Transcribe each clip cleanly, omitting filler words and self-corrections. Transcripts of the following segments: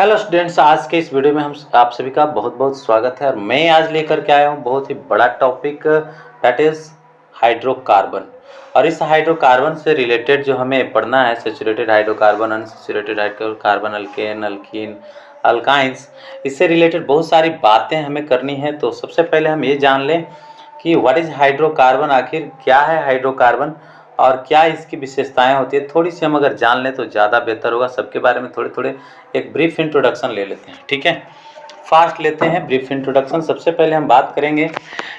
Hello students, आज के इस वीडियो में हम आप सभी का बहुत बहुत स्वागत है। और मैं आज लेकर के आया हूँ बहुत ही बड़ा टॉपिक, दैट इज हाइड्रोकार्बन। और इस हाइड्रोकार्बन से रिलेटेड जो हमें पढ़ना है, saturated hydrocarbon, unsaturated hydrocarbon, alkane, alkyne, alkynes, इससे रिलेटेड बहुत सारी बातें हमें करनी है। तो सबसे पहले हम ये जान लें कि व्हाट इज हाइड्रोकार्बन, आखिर क्या है हाइड्रोकार्बन और क्या इसकी विशेषताएं होती है। थोड़ी सी हम अगर जान लें तो ज़्यादा बेहतर होगा। सबके बारे में थोड़े थोड़े एक ब्रीफ इंट्रोडक्शन ले लेते हैं, ठीक है। फास्ट लेते हैं ब्रीफ इंट्रोडक्शन। सबसे पहले हम बात करेंगे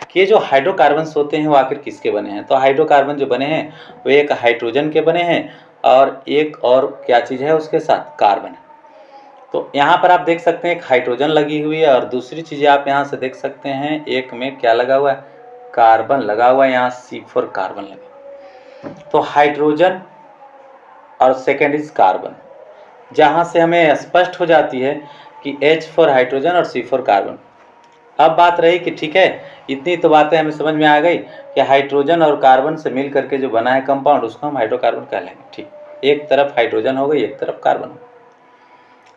कि ये जो हाइड्रोकार्बन्स होते हैं वो आखिर किसके बने हैं। तो हाइड्रोकार्बन जो बने हैं वो एक हाइड्रोजन के बने हैं और एक और क्या चीज़ है उसके साथ, कार्बन है। तो यहाँ पर आप देख सकते हैं एक हाइड्रोजन लगी हुई है और दूसरी चीज़ें आप यहाँ से देख सकते हैं, एक में क्या लगा हुआ है, कार्बन लगा हुआ है, यहाँ C4 कार्बन लगा। तो हाइड्रोजन और सेकेंड इज कार्बन, जहाँ से हमें स्पष्ट हो जाती है कि H4 हाइड्रोजन और C4 कार्बन। अब बात रही कि ठीक है, इतनी तो बातें हमें समझ में आ गई कि हाइड्रोजन और कार्बन से मिल करके जो बना है कंपाउंड, उसको हम हाइड्रोकार्बन कह लेंगे। ठीक, एक तरफ हाइड्रोजन हो गई, एक तरफ कार्बन हो।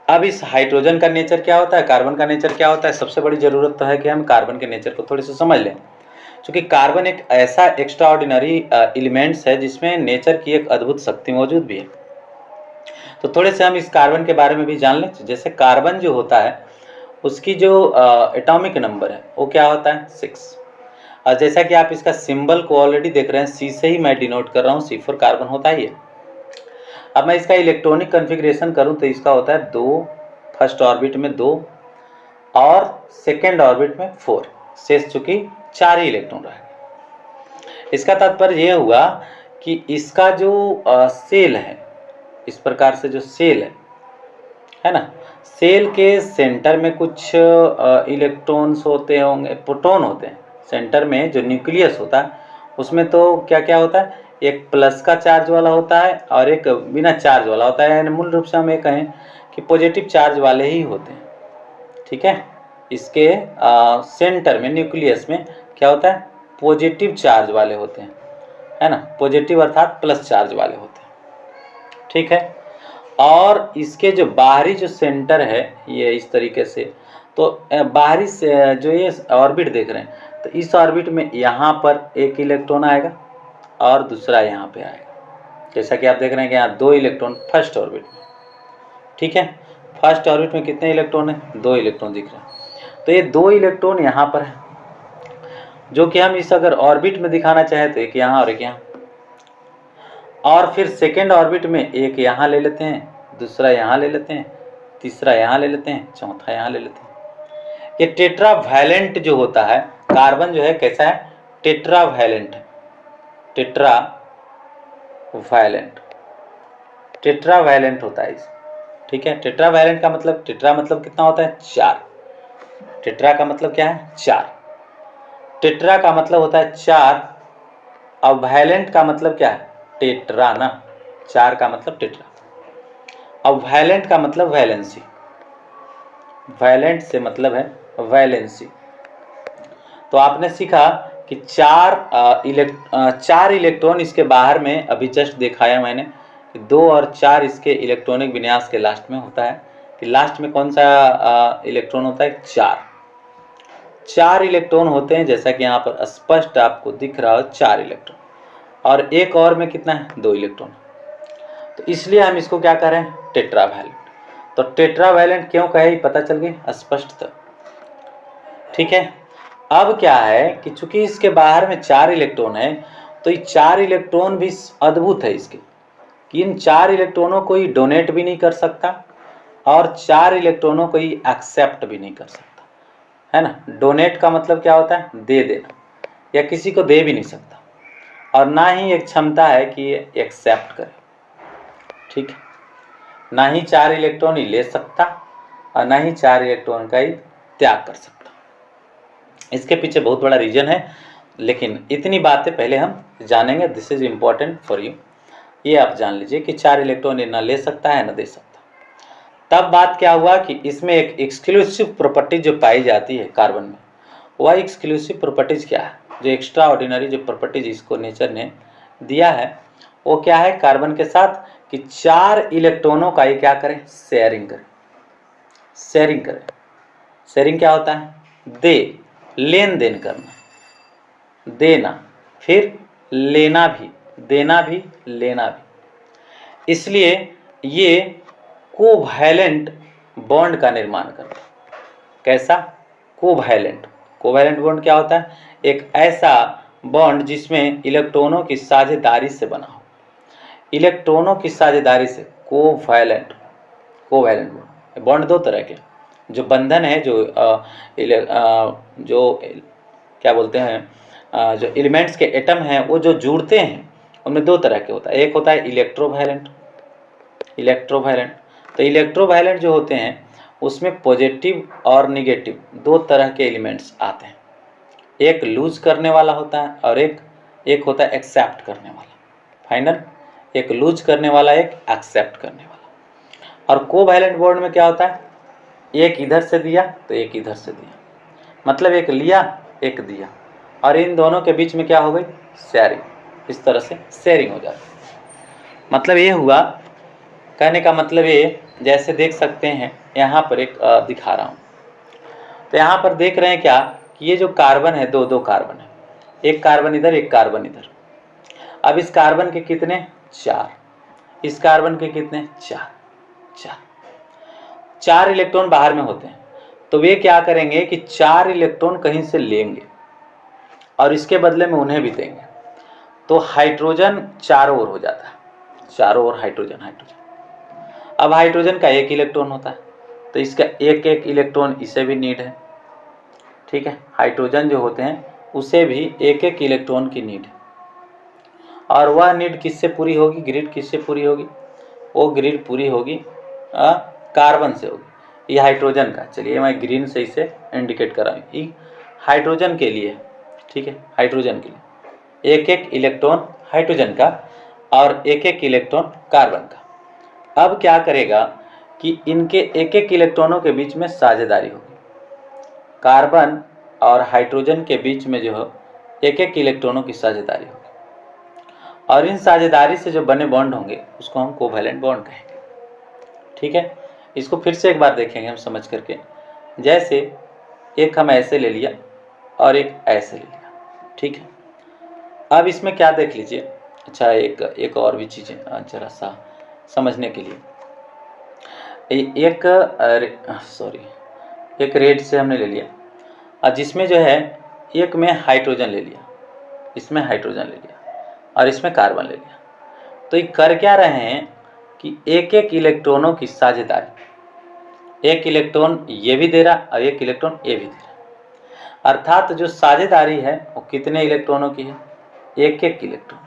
अब इस हाइड्रोजन का नेचर क्या होता है, कार्बन का नेचर क्या होता है, सबसे बड़ी ज़रूरत तो है कि हम कार्बन के नेचर को थोड़े से समझ लें। क्योंकि कार्बन एक ऐसा एक्स्ट्रा ऑर्डिनरी एलिमेंट्स है जिसमें नेचर की एक अद्भुत शक्ति मौजूद भी है। तो थोड़े से हम इस कार्बन के बारे में भी जान लें। जैसे कार्बन जो होता है उसकी जो एटॉमिक नंबर है वो क्या होता है, 6। और जैसा कि आप इसका सिंबल को ऑलरेडी देख रहे हैं, C से ही मैं डिनोट कर रहा हूँ, C4 कार्बन होता ही है। अब मैं इसका इलेक्ट्रॉनिक कन्फिग्रेशन करूं तो इसका होता है 2, फर्स्ट ऑर्बिट में 2 और सेकेंड ऑर्बिट में 4, शेष चूंकि 4 ही इलेक्ट्रॉन रहेगा। इसका तात्पर्य यह हुआ कि इसका जो सेल है, इस प्रकार से जो सेल है ना, सेल के सेंटर में कुछ इलेक्ट्रॉन्स होते होंगे, प्रोटॉन होते हैं। सेंटर में जो न्यूक्लियस होता है उसमें तो क्या क्या होता है, एक प्लस का चार्ज वाला होता है और एक बिना चार्ज वाला होता है। यानी मूल रूप से हम ये कहें कि पॉजिटिव चार्ज वाले ही होते हैं, ठीक है। इसके सेंटर में, न्यूक्लियस में क्या होता है, पॉजिटिव चार्ज वाले होते हैं, है ना, पॉजिटिव अर्थात प्लस चार्ज वाले होते हैं, ठीक है। और इसके जो बाहरी जो सेंटर है ये इस तरीके से, तो बाहरी से जो ये ऑर्बिट देख रहे हैं, तो इस ऑर्बिट में यहाँ पर एक इलेक्ट्रॉन आएगा और दूसरा यहाँ पे आएगा। जैसा कि आप देख रहे हैं कि यहाँ 2 इलेक्ट्रॉन फर्स्ट ऑर्बिट में, ठीक है। फर्स्ट ऑर्बिट में कितने इलेक्ट्रॉन है, 2 इलेक्ट्रॉन दिख रहे हैं। तो ये 2 इलेक्ट्रॉन यहाँ पर है, जो कि हम इस अगर ऑर्बिट में दिखाना चाहे तो एक यहाँ और एक यहाँ। और फिर सेकेंड ऑर्बिट में एक यहाँ ले लेते हैं, दूसरा यहाँ ले लेते हैं, तीसरा यहाँ ले लेते हैं, चौथा यहाँ ले लेते हैं। ये टेट्रावैलेंट जो होता है, कार्बन जो है कैसा है, टेट्रावैलेंट है, टेट्रावैलेंट होता है इस, ठीक है। टेट्रावैलेंट का मतलब, टेट्रा मतलब कितना होता है, 4। टेट्रा का मतलब क्या है, 4। टेट्रा का मतलब होता है 4 और वैलेंट का मतलब क्या है, टेट्रा ना, 4 का मतलब टेट्रा। अब वैलेंट का मतलब वैलेंसी, वैलेंट से मतलब है वैलेंसी। तो आपने सीखा कि 4 इलेक्ट्रॉन इसके बाहर में, अभी जस्ट दिखाया मैंने कि 2 और 4 इसके इलेक्ट्रॉनिक विन्यास के लास्ट में होता है कि लास्ट में कौन सा इलेक्ट्रॉन होता है, 4 इलेक्ट्रॉन होते हैं। जैसा कि यहाँ पर स्पष्ट आपको दिख रहा हो, 4 इलेक्ट्रॉन, और एक और में कितना है, 2 इलेक्ट्रॉन। तो इसलिए हम इसको क्या कह रहे हैं, टेट्रावैलेंट। तो टेट्रावैलेंट क्यों कहे, पता चल गई स्पष्ट, तो ठीक है। अब क्या है कि चूंकि इसके बाहर में 4 इलेक्ट्रॉन है, तो ये 4 इलेक्ट्रॉन भी अद्भुत है इसके, कि इन 4 इलेक्ट्रॉनों को ही डोनेट भी नहीं कर सकता और 4 इलेक्ट्रॉनों को ही एक्सेप्ट भी नहीं कर सकता, है ना। डोनेट का मतलब क्या होता है, दे देना, या किसी को दे भी नहीं सकता, और ना ही एक क्षमता है कि ये एक्सेप्ट करे, ठीक है। ना ही 4 इलेक्ट्रॉन ही ले सकता और ना ही 4 इलेक्ट्रॉन का ही त्याग कर सकता। इसके पीछे बहुत बड़ा रीजन है, लेकिन इतनी बातें पहले हम जानेंगे, this is important for you. ये आप जान लीजिए कि 4 इलेक्ट्रॉन ना ले सकता है ना दे सकता। तब बात क्या हुआ कि इसमें एक एक्सक्लूसिव प्रॉपर्टी जो पाई जाती है कार्बन में, वह एक्सक्लूसिव प्रॉपर्टीज क्या है, जो एक्स्ट्रा ऑर्डिनरी जो प्रॉपर्टीज इसको नेचर ने दिया है, वो क्या है कार्बन के साथ, कि 4 इलेक्ट्रॉनों का ये क्या करें, शेयरिंग करें। शेयरिंग करें। शेयरिंग क्या होता है? दे, लेन देन करना, देना, फिर लेना भी, देना भी, लेना भी। इसलिए ये कोवैलेंट बॉन्ड का निर्माण करता है। कैसा? कोवैलेंट। कोवैलेंट बॉन्ड क्या होता है? एक ऐसा बॉन्ड जिसमें इलेक्ट्रॉनों की साझेदारी से बना हो, इलेक्ट्रॉनों की साझेदारी से। Covalent, covalent bond. बॉन्ड दो तरह के, जो बंधन है, जो क्या बोलते हैं, जो एलिमेंट्स के एटम हैं वो जो जुड़ते हैं, उनमें दो तरह के होता है। एक होता है इलेक्ट्रोवायलेंट, इलेक्ट्रोवायलेंट। तो इलेक्ट्रोवायलेंट जो होते हैं उसमें पॉजिटिव और निगेटिव दो तरह के एलिमेंट्स आते हैं। एक लूज करने वाला होता है और एक होता है एक्सेप्ट करने वाला। फाइनल, एक लूज करने वाला, एक एक्सेप्ट करने वाला। और कोवैलेंट बॉन्ड में क्या होता है? एक इधर से दिया तो एक इधर से दिया, मतलब एक लिया एक दिया, और इन दोनों के बीच में क्या हो गई? शेयरिंग। इस तरह से शेयरिंग हो जाती है। मतलब ये हुआ, कहने का मतलब ये, जैसे देख सकते हैं यहाँ पर एक दिखा रहा हूँ। तो यहाँ पर देख रहे हैं क्या कि ये जो कार्बन है, दो दो कार्बन है, एक कार्बन इधर एक कार्बन इधर। अब इस कार्बन के कितने? 4। इस कार्बन के कितने? 4। 4 इलेक्ट्रॉन बाहर में होते हैं। तो वे क्या करेंगे कि 4 इलेक्ट्रॉन कहीं से लेंगे और इसके बदले में उन्हें भी देंगे। तो हाइड्रोजन चारों ओर हो जाता है, चारों ओर हाइड्रोजन, हाइड्रोजन। अब हाइड्रोजन का एक इलेक्ट्रॉन होता है, तो इसका एक एक इलेक्ट्रॉन इसे भी नीड है। ठीक है, हाइड्रोजन जो होते हैं उसे भी एक एक इलेक्ट्रॉन की नीड है। और वह नीड किससे पूरी होगी? ग्रिड किससे पूरी होगी? वो ग्रिड पूरी होगी कार्बन से होगी। ये हाइड्रोजन का, चलिए मैं ग्रीन से इसे इंडिकेट कर रहा हूँ, ये हाइड्रोजन के लिए। ठीक है, हाइड्रोजन के लिए एक एक इलेक्ट्रॉन हाइड्रोजन का और एक एक इलेक्ट्रॉन कार्बन का। अब क्या करेगा कि इनके एक एक इलेक्ट्रॉनों के बीच में साझेदारी होगी। कार्बन और हाइड्रोजन के बीच में जो है एक एक इलेक्ट्रॉनों की साझेदारी होगी, और इन साझेदारी से जो बने बॉन्ड होंगे उसको हम कोवैलेंट बॉन्ड कहेंगे। ठीक है, इसको फिर से एक बार देखेंगे हम समझ करके। जैसे एक हम ऐसे ले लिया और एक ऐसे ले लिया। ठीक है, अब इसमें क्या देख लीजिए। अच्छा, एक और भी चीज़ें जरा सा समझने के लिए। एक रेड से हमने ले लिया, और जिसमें जो है एक में हाइड्रोजन ले लिया, इसमें हाइड्रोजन ले लिया और इसमें कार्बन ले लिया। तो ये कर क्या रहे हैं कि एक एक इलेक्ट्रॉनों की साझेदारी, एक इलेक्ट्रॉन ये भी दे रहा और एक इलेक्ट्रॉन ये भी दे रहा। अर्थात जो साझेदारी है वो कितने इलेक्ट्रॉनों की है? एक एक इलेक्ट्रॉन।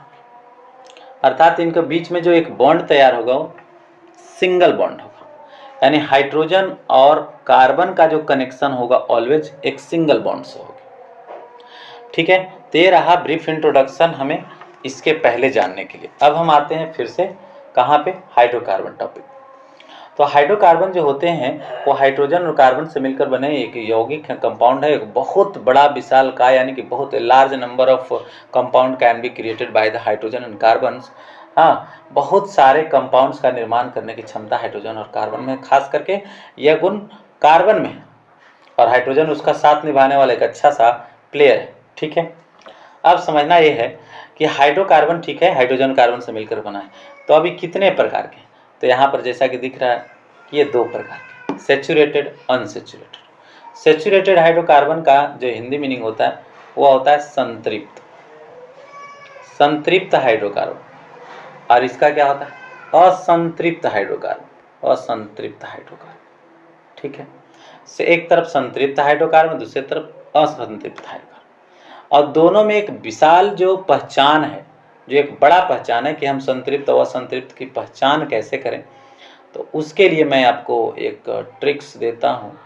अर्थात इनके बीच में जो एक बॉन्ड तैयार होगा वो सिंगल बॉन्ड होगा, यानी हाइड्रोजन और कार्बन का जो कनेक्शन होगा ऑलवेज एक सिंगल बॉन्ड से होगा। ठीक है, तो ये रहा ब्रीफ इंट्रोडक्शन हमें इसके पहले जानने के लिए। अब हम आते हैं फिर से कहाँ पे? Hydrocarbon topic. तो हाइड्रोकार्बन जो होते हैं वो हाइड्रोजन और कार्बन से मिलकर बने एक यौगिक कंपाउंड है। एक बहुत बड़ा विशालकाय, यानी कि बहुत large number of compound can be created by the hydrogen and carbons. हाँ, बहुत सारे कंपाउंड्स का निर्माण करने की क्षमता हाइड्रोजन और कार्बन में, खास करके यह गुण कार्बन में है, और हाइड्रोजन उसका साथ निभाने वाला एक अच्छा सा प्लेयर है। ठीक है, अब समझना ये है कि हाइड्रोकार्बन, ठीक है, हाइड्रोजन कार्बन से मिलकर बना है। तो अभी कितने प्रकार के? तो यहाँ पर जैसा कि दिख रहा है कि ये 2 प्रकार के, सेचुरेटेड, अनसेचुरेटेड। सेचुरेटेड हाइड्रोकार्बन का जो हिंदी मीनिंग होता है वो होता है संतृप्त, संतृप्त हाइड्रोकार्बन। और इसका क्या होता है? असंतृप्त हाइड्रोकार्बन, असंतृप्त हाइड्रोकार्बन। ठीक है, से एक तरफ संतृप्त हाइड्रोकार्बन, दूसरी तरफ असंतृप्त हाइड्रोकार्बन, और दोनों में एक विशाल जो पहचान है, जो एक बड़ा पहचान है कि हम संतृप्त और असंतृप्त की पहचान कैसे करें। तो उसके लिए मैं आपको एक ट्रिक्स देता हूँ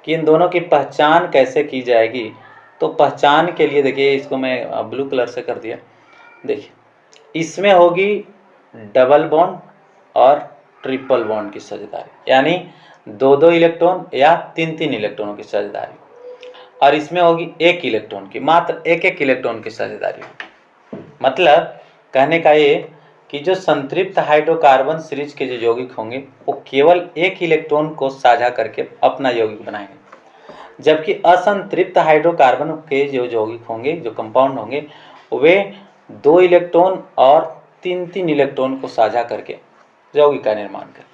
कि इन दोनों की पहचान कैसे की जाएगी। तो पहचान के लिए देखिए, इसको मैं ब्लू कलर से कर दिया। देखिए, इसमें होगी डबल बॉन्ड और ट्रिपल बॉन्ड की साझेदारी, यानी 2-2 इलेक्ट्रॉन या 3-3 इलेक्ट्रॉनों की साझेदारी, और इसमें होगी 1 इलेक्ट्रॉन की, मात्र 1-1 इलेक्ट्रॉन की साझेदारी होगी। मतलब कहने का ये कि जो संतृप्त हाइड्रोकार्बन सीरीज के जो यौगिक होंगे वो केवल एक इलेक्ट्रॉन को साझा करके अपना यौगिक बनाएंगे, जबकि असंतृप्त हाइड्रोकार्बन के जो यौगिक होंगे, जो कंपाउंड होंगे, वे 2 इलेक्ट्रॉन और 3-3 इलेक्ट्रॉन को साझा करके यौगिक का निर्माण करें।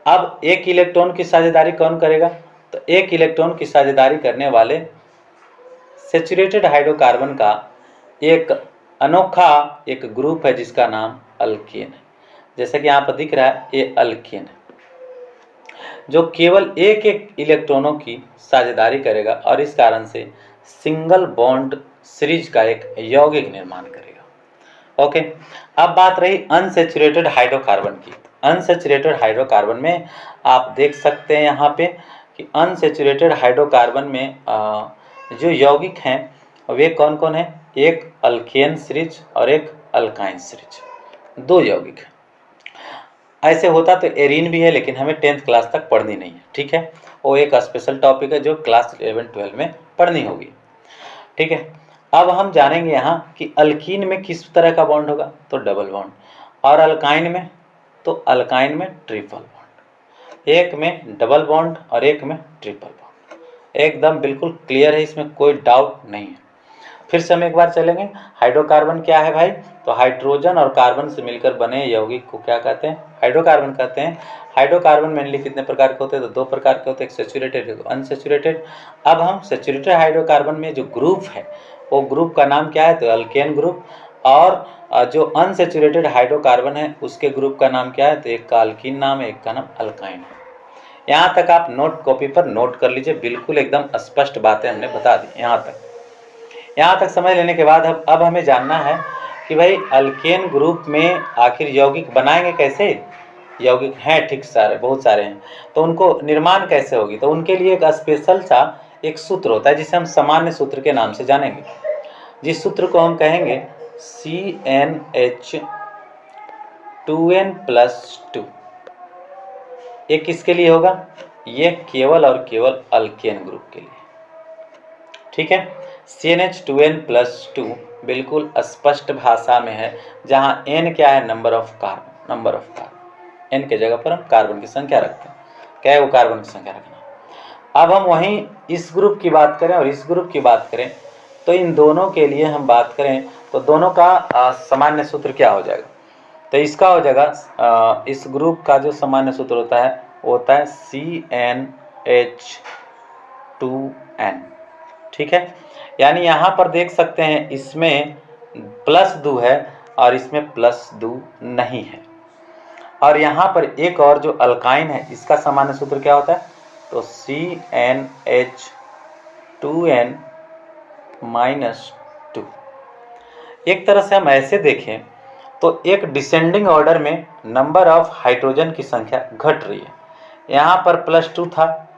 अब एक इलेक्ट्रॉन की साझेदारी कौन करेगा? तो एक इलेक्ट्रॉन की साझेदारी करने वाले सैचुरेटेड हाइड्रोकार्बन का एक अनोखा एक ग्रुप है जिसका नाम अल्केन है। जैसे कि यहाँ पर दिख रहा है, ये अल्केन है जो केवल एक एक इलेक्ट्रॉनों की साझेदारी करेगा और इस कारण से सिंगल बॉन्ड सीरीज का एक यौगिक निर्माण करेगा। ओके, अब बात रही अनसैचुरेटेड हाइड्रोकार्बन की। अनसैचुरेटेड हाइड्रोकार्बन में आप देख सकते हैं यहाँ पे कि अनसैचुरेटेड हाइड्रोकार्बन में जो यौगिक हैं वे कौन कौन है? एक अल्केन सीरीज और एक अल्काइन सीरीज, 2 यौगिक है। ऐसे होता तो एरीन भी है, लेकिन हमें 10th क्लास तक पढ़नी नहीं है, ठीक है। वो एक स्पेशल टॉपिक है जो क्लास 11-12 में पढ़नी होगी, ठीक है। अब हम जानेंगे यहाँ कि अल्कीन में किस तरह का बॉन्ड होगा, तो डबल बॉन्ड, और अल्काइन में, तो अल्काइन में ट्रिपल बॉन्ड। एक में डबल बॉन्ड और एक में ट्रिपल बॉन्ड, एकदम बिल्कुल क्लियर है, इसमें कोई डाउट नहीं है। फिर से हम एक बार चलेंगे। हाइड्रोकार्बन क्या है भाई? तो हाइड्रोजन और कार्बन से मिलकर बने यौगिक को क्या कहते हैं? हाइड्रोकार्बन कहते हैं। हाइड्रोकार्बन मेनली कितने प्रकार के होते हैं? तो 2 प्रकार के होते हैं, एक सैचुरेटेड एक अनसैचुरेटेड। अब हम सैचुरेटेड हाइड्रोकार्बन में जो ग्रुप है वो ग्रुप का नाम क्या है? तो अल्केन ग्रुप। और जो अनसैचुरेटेड हाइड्रोकार्बन है उसके ग्रुप का नाम क्या है? तो एक का अल्कीन नाम है, एक का नाम अल्काइन है। यहाँ तक आप नोट कॉपी पर नोट कर लीजिए, बिल्कुल एकदम स्पष्ट बातें हमने बता दी। यहाँ तक समझ लेने के बाद अब हमें जानना है कि भाई अल्केन ग्रुप में आखिर यौगिक बनाएंगे कैसे? यौगिक हैं ठीक सारे, बहुत सारे हैं, तो उनको निर्माण कैसे होगी? तो उनके लिए एक स्पेशल सा एक सूत्र होता है जिसे हम सामान्य सूत्र के नाम से जानेंगे, जिस सूत्र को हम कहेंगे CnH2n+2। ये किसके लिए होगा? ये केवल और केवल अल्केन ग्रुप के लिए, ठीक है। CnH2n+2 बिल्कुल स्पष्ट भाषा में है, जहाँ n क्या है? Number of carbon. Number of carbon, n के जगह पर हम कार्बन की संख्या रखते हैं, क्या है वो? कार्बन की संख्या रखना। अब हम वहीं इस ग्रुप की बात करें और इस ग्रुप की बात करें, तो इन दोनों के लिए हम बात करें तो दोनों का सामान्य सूत्र क्या हो जाएगा? तो इसका हो जाएगा, इस ग्रुप का जो सामान्य सूत्र होता है वो होता है CnH2n, ठीक है। यानी यहाँ पर देख सकते हैं इसमें +2 है और इसमें +2 नहीं है। और यहाँ पर एक और जो अल्काइन है इसका सामान्य सूत्र क्या होता है? तो CnH2n-2। एक तरह से हम ऐसे देखें तो एक डिसेंडिंग ऑर्डर में नंबर ऑफ हाइड्रोजन की संख्या घट रही है। यहाँ पर +2 था,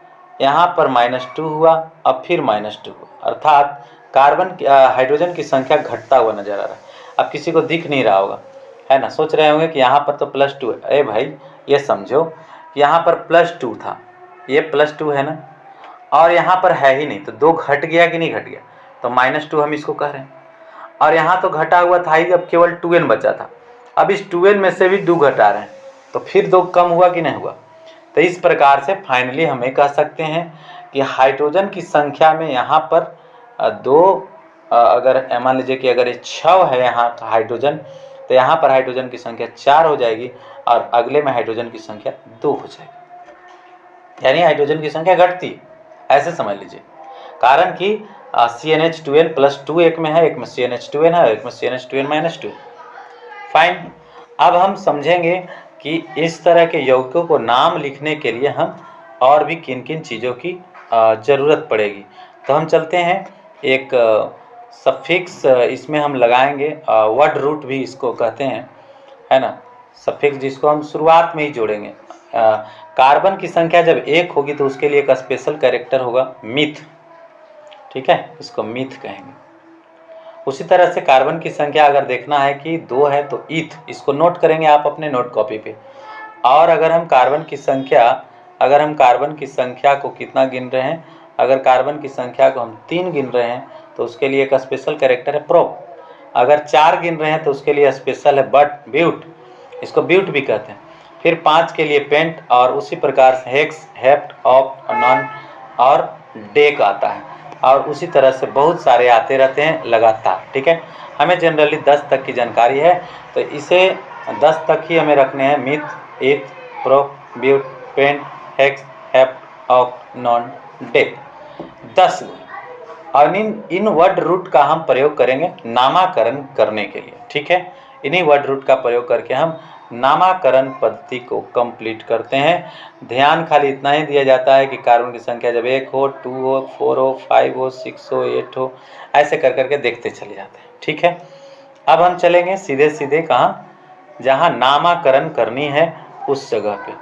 यहाँ पर -2 हुआ, अब फिर -2 हुआ, अर्थात कार्बन हाइड्रोजन की संख्या घटता हुआ नजर आ रहा है। अब किसी को दिख नहीं रहा होगा, है ना, सोच रहे होंगे कि यहाँ पर तो +2 है। अरे भाई ये समझो कि यहाँ पर +2 था, ये +2 है ना, और यहाँ पर है ही नहीं, तो 2 घट गया कि नहीं घट गया? तो -2 हम इसको कह रहे हैं। और यहाँ तो घटा हुआ था ही, अब केवल 2n बचा था, अब इस 2n में से भी 2 घटा रहे हैं, तो फिर 2 कम हुआ कि नहीं हुआ? तो इस प्रकार से फाइनली हमें कह सकते हैं कि हाइड्रोजन की संख्या में यहाँ पर 2, अगर मान लीजिए कि अगर ये 6 है यहाँ का हाइड्रोजन, तो यहाँ पर हाइड्रोजन की संख्या 4 हो जाएगी और अगले में हाइड्रोजन की संख्या 2 हो जाएगी, यानी हाइड्रोजन की संख्या घटती है, ऐसे समझ लीजिए। कारण कि CnH2n+2 एक में है, एक में CnH2n है, एक में CnH2n-2। फाइन। अब हम समझेंगे कि इस तरह के यौगिकों को नाम लिखने के लिए हम और भी किन किन चीज़ों की ज़रूरत पड़ेगी। तो हम चलते हैं, एक सफिक्स इसमें हम लगाएंगे, वर्ड रूट भी इसको कहते हैं, है ना, सफिक्स जिसको हम शुरुआत में ही जोड़ेंगे। कार्बन की संख्या जब 1 होगी तो उसके लिए एक स्पेशल कैरेक्टर होगा मिथ, ठीक है, इसको मिथ कहेंगे। उसी तरह से कार्बन की संख्या अगर देखना है कि 2 है तो ईथ, इसको नोट करेंगे आप अपने नोट कॉपी पे। और अगर हम कार्बन की संख्या को कितना गिन रहे हैं, अगर कार्बन की संख्या को हम 3 गिन रहे हैं तो उसके लिए एक स्पेशल कैरेक्टर है प्रोप। अगर 4 गिन रहे हैं तो उसके लिए स्पेशल है बट ब्यूट, इसको ब्यूट भी कहते हैं। फिर 5 के लिए पेंट, और उसी प्रकार से हेक्स, हेप्ट, ऑक्ट, नॉन और डेक आता है, और उसी तरह से बहुत सारे आते रहते हैं लगातार। ठीक है, हमें जनरली 10 तक की जानकारी है, तो इसे 10 तक ही हमें रखने हैं। Meth, eth, prop, but, pent, hex, hept, oct, non, dec, 10। और इन वर्ड रूट का हम प्रयोग करेंगे नामाकरण करने के लिए। ठीक है, इन्हीं वर्ड रूट का प्रयोग करके हम नामाकरण पद्धति को कंप्लीट करते हैं। ध्यान खाली इतना ही दिया जाता है कि कार्बन की संख्या जब 1 हो, 2 हो, 4 हो, 5 हो, 6 हो, 8 हो, ऐसे कर करके देखते चले जाते हैं। ठीक है, अब हम चलेंगे सीधे सीधे कहाँ, जहाँ नामाकरण करनी है उस जगह पे।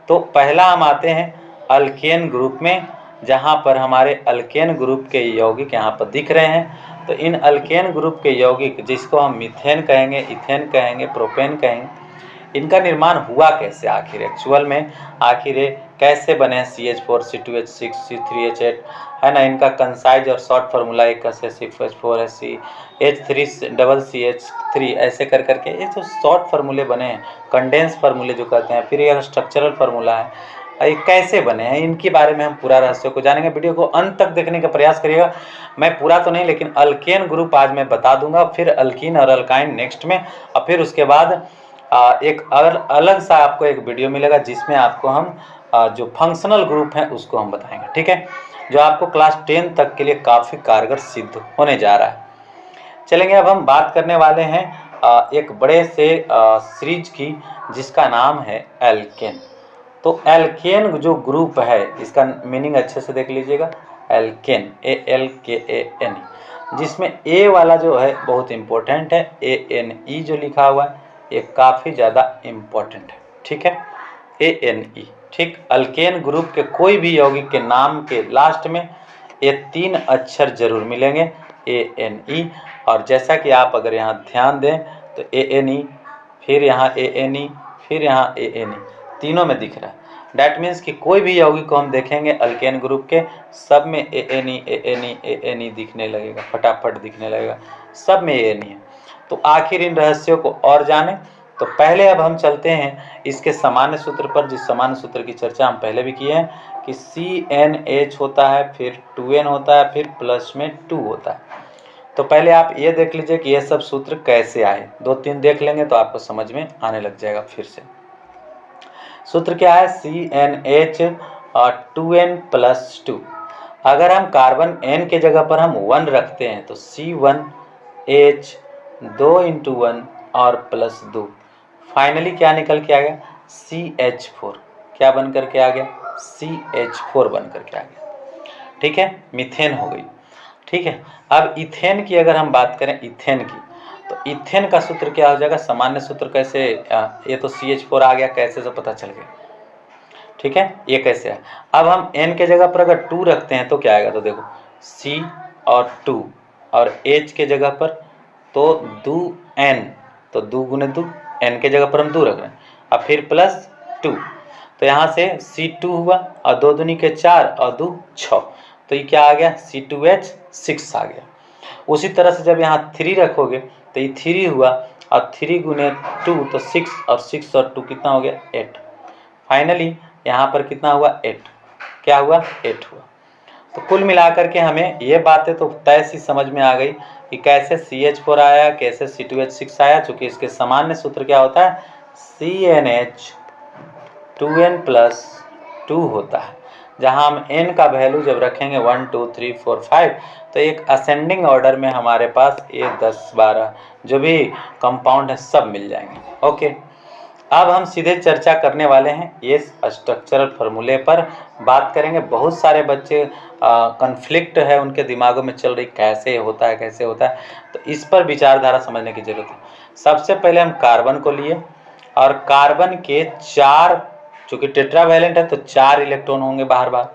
तो पहला हम आते हैं अल्केन ग्रुप में, जहाँ पर हमारे अल्केन ग्रुप के यौगिक यहाँ पर दिख रहे हैं। तो इन अल्केन ग्रुप के यौगिक, जिसको हम मीथेन कहेंगे, इथेन कहेंगे, प्रोपेन कहेंगे, इनका निर्माण हुआ कैसे आखिर एक्चुअल में, आखिर ये कैसे बने CH4, C2H6, C3H8, है ना। इनका कंसाइज और शॉर्ट फार्मूला एक का C4H4 है, CH3CH3, ऐसे कर करके ये जो शॉर्ट फार्मूले बने हैं, कंडेंस फार्मूले जो कहते हैं, फिर यह स्ट्रक्चरल फार्मूला है, ये कैसे बने हैं, इनके बारे में हम पूरा रहस्य को जानेंगे। वीडियो को अंत तक देखने का प्रयास करिएगा। मैं पूरा तो नहीं, लेकिन अल्केन ग्रुप आज मैं बता दूंगा, फिर अल्कीन और अल्काइन नेक्स्ट में, और फिर उसके बाद एक अलग सा आपको एक वीडियो मिलेगा जिसमें आपको हम जो फंक्शनल ग्रुप हैं उसको हम बताएंगे। ठीक है, जो आपको क्लास 10 तक के लिए काफ़ी कारगर सिद्ध होने जा रहा है। चलेंगे, अब हम बात करने वाले हैं एक बड़े से सीरीज की, जिसका नाम है एल्केन। तो एल्केन जो ग्रुप है, इसका मीनिंग अच्छे से देख लीजिएगा, एल्केन, ALKAN, जिसमें ए वाला जो है बहुत इम्पोर्टेंट है, ANE जो लिखा हुआ है ये काफ़ी ज़्यादा इम्पोर्टेंट है। ठीक है, ANE। ठीक, अल्केन ग्रुप के कोई भी यौगिक के नाम के लास्ट में ये 3 अक्षर जरूर मिलेंगे, ANE। और जैसा कि आप अगर यहाँ ध्यान दें तो ANE, फिर यहाँ ANE, फिर यहाँ ANE, तीनों में दिख रहा है। डैट मीन्स कि कोई भी यौगिक को हम देखेंगे अल्केन ग्रुप के, सब में ANE दिखने लगेगा, फटाफट दिखने लगेगा, सब में ANE है। तो आखिर इन रहस्यों को और जाने तो पहले अब हम चलते हैं इसके सामान्य सूत्र पर, जिस सामान्य सूत्र की चर्चा हम पहले भी किए हैं कि CNH होता है, फिर 2N होता है, फिर प्लस में 2 होता है। तो पहले आप ये देख लीजिए कि ये सब सूत्र कैसे आए, 2-3 देख लेंगे तो आपको समझ में आने लग जाएगा। फिर से सूत्र क्या है, CNH 2N+2। अगर हम कार्बन N के जगह पर हम 1 रखते हैं तो C1H 2 × 1 और प्लस 2, फाइनली क्या निकल के आ गया, CH4। क्या बन करके आ गया, CH4 बन करके आ गया। ठीक है, मीथेन हो गई। ठीक है, अब इथेन की अगर हम बात करें, इथेन की, तो इथेन का सूत्र क्या हो जाएगा, सामान्य सूत्र कैसे, ये तो CH4 आ गया, कैसे से पता चल गया। ठीक है, ये कैसे है। अब हम N के जगह पर अगर 2 रखते हैं तो क्या आएगा, तो देखो C और 2 और H के जगह पर तो 2N, तो 2 × 2, N के जगह पर हम 2 रख रहे हैं, और फिर प्लस 2, तो यहाँ से C2 हुआ, और 2 दूनी के 4 और 2 6, तो ये क्या आ गया, C2H6 आ गया। उसी तरह से जब यहाँ 3 रखोगे तो ये 3 हुआ, और 3 × 2 तो 6, और 6 और 2 कितना हो गया, 8। फाइनली यहाँ पर कितना हुआ, 8। क्या हुआ, 8 हुआ। तो कुल मिलाकर के हमें ये बातें तो तय सी समझ में आ गई कि कैसे CH4 आया, कैसे C2H6 आया। चूँकि इसके सामान्य सूत्र क्या होता है, CNH 2N+2 होता है, जहाँ हम N का वैल्यू जब रखेंगे 1 2 3 4 5, तो एक असेंडिंग ऑर्डर में हमारे पास ये 10 12 जो भी कंपाउंड है सब मिल जाएंगे। ओके, अब हम सीधे चर्चा करने वाले हैं ये स्ट्रक्चरल फार्मूले पर बात करेंगे। बहुत सारे बच्चे कन्फ्लिक्ट है उनके दिमागों में चल रही, कैसे होता है, कैसे होता है, तो इस पर विचारधारा समझने की जरूरत है। सबसे पहले हम कार्बन को लिए, और कार्बन के 4, चूँकि टेट्रावैलेंट है तो 4 इलेक्ट्रॉन होंगे बाहर बाहर।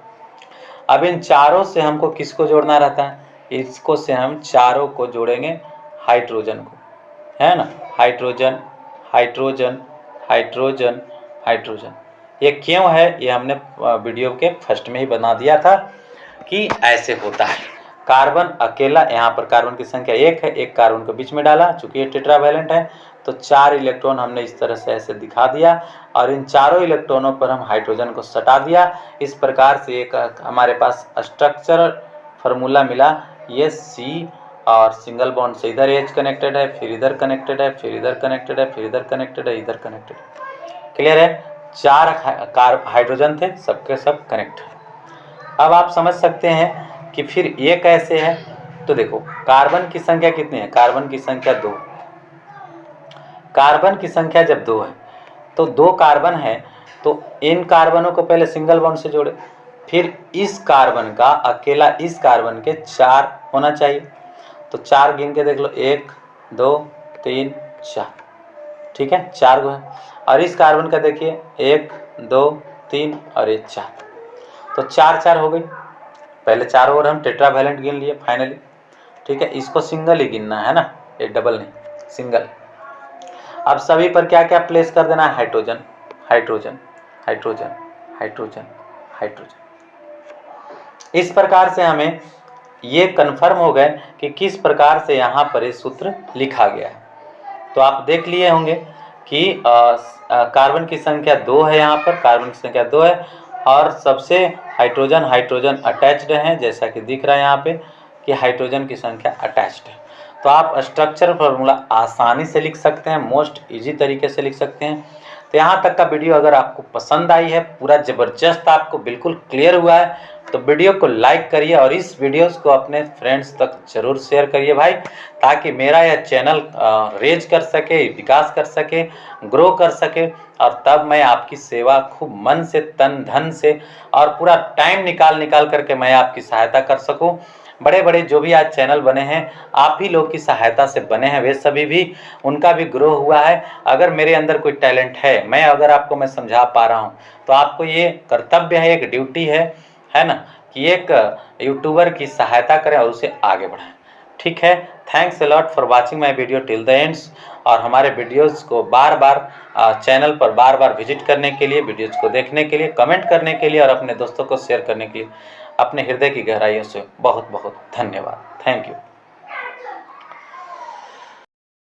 अब इन चारों से हमको किसको जोड़ना रहता है, इसको से हम चारों को जोड़ेंगे हाइड्रोजन को, है ना, हाइड्रोजन हाइड्रोजन हाइड्रोजन हाइड्रोजन। ये क्यों है, ये हमने वीडियो के फर्स्ट में ही बना दिया था कि ऐसे होता है। कार्बन अकेला, यहाँ पर कार्बन की संख्या 1 है, एक कार्बन को बीच में डाला, चूंकि ये टेट्रावैलेंट है तो 4 इलेक्ट्रॉन हमने इस तरह से ऐसे दिखा दिया और इन चारों इलेक्ट्रॉनों पर हम हाइड्रोजन को सटा दिया। इस प्रकार से एक हमारे पास स्ट्रक्चर फार्मूला मिला, ये C और सिंगल बॉन्ड से इधर H कनेक्टेड है, फिर इधर कनेक्टेड है, फिर इधर कनेक्टेड है, फिर इधर कनेक्टेड है, इधर कनेक्टेड है। क्लियर है? 4 हाइड्रोजन थे, सबके सब कनेक्ट है। अब आप समझ सकते हैं कि फिर ये कैसे है। तो देखो कार्बन की संख्या कितनी है, कार्बन की संख्या 2। कार्बन की संख्या जब 2 है तो 2 कार्बन है तो इन कार्बनों को पहले सिंगल बॉन्ड से जोड़े, फिर इस कार्बन का अकेला इस कार्बन के 4 होना चाहिए। तो 4 गिन के देख लो, 1 2 3 4, ठीक है, 4 गो है। और इस कार्बन का देखिए 1 2 3 और ये 4, तो 4 4 हो गई। पहले 4 और हम टेट्रावैलेंट गिन लिए फाइनली, ठीक है। इसको सिंगल ही गिनना है ना, एक डबल नहीं, सिंगल। अब सभी पर क्या क्या प्लेस कर देना है, hydrogen hydrogen hydrogen hydrogen hydrogen. इस प्रकार से हमें ये कन्फर्म हो गए कि किस प्रकार से यहाँ पर ये सूत्र लिखा गया है। तो आप देख लिए होंगे कि कार्बन की संख्या 2 है, यहाँ पर कार्बन की संख्या 2 है और सबसे हाइड्रोजन हाइड्रोजन अटैच्ड हैं, जैसा कि दिख रहा है यहाँ पे कि हाइड्रोजन की संख्या अटैच्ड है। तो आप स्ट्रक्चर फार्मूला आसानी से लिख सकते हैं, मोस्ट इजी तरीके से लिख सकते हैं। तो यहाँ तक का वीडियो अगर आपको पसंद आई है, पूरा ज़बरदस्त आपको बिल्कुल क्लियर हुआ है, तो वीडियो को लाइक करिए और इस वीडियोस को अपने फ्रेंड्स तक जरूर शेयर करिए भाई, ताकि मेरा यह चैनल रेज कर सके, विकास कर सके, ग्रो कर सके और तब मैं आपकी सेवा खूब मन से, तन धन से और पूरा टाइम निकाल करके मैं आपकी सहायता कर सकूं। बड़े बड़े जो भी आज चैनल बने हैं आप ही लोग की सहायता से बने हैं, वे सभी भी उनका भी ग्रो हुआ है। अगर मेरे अंदर कोई टैलेंट है, मैं अगर आपको मैं समझा पा रहा हूँ, तो आपको ये कर्तव्य है, एक ड्यूटी है ना, कि एक यूट्यूबर की सहायता करें और उसे आगे बढ़ाएं। ठीक है, thanks a lot for watching my video till the ends. और हमारे वीडियोस को बार बार चैनल पर बार बार विजिट करने के लिए, वीडियोस को देखने के लिए, कमेंट करने के लिए और अपने दोस्तों को शेयर करने के लिए अपने हृदय की गहराइयों से बहुत बहुत धन्यवाद। Thank you.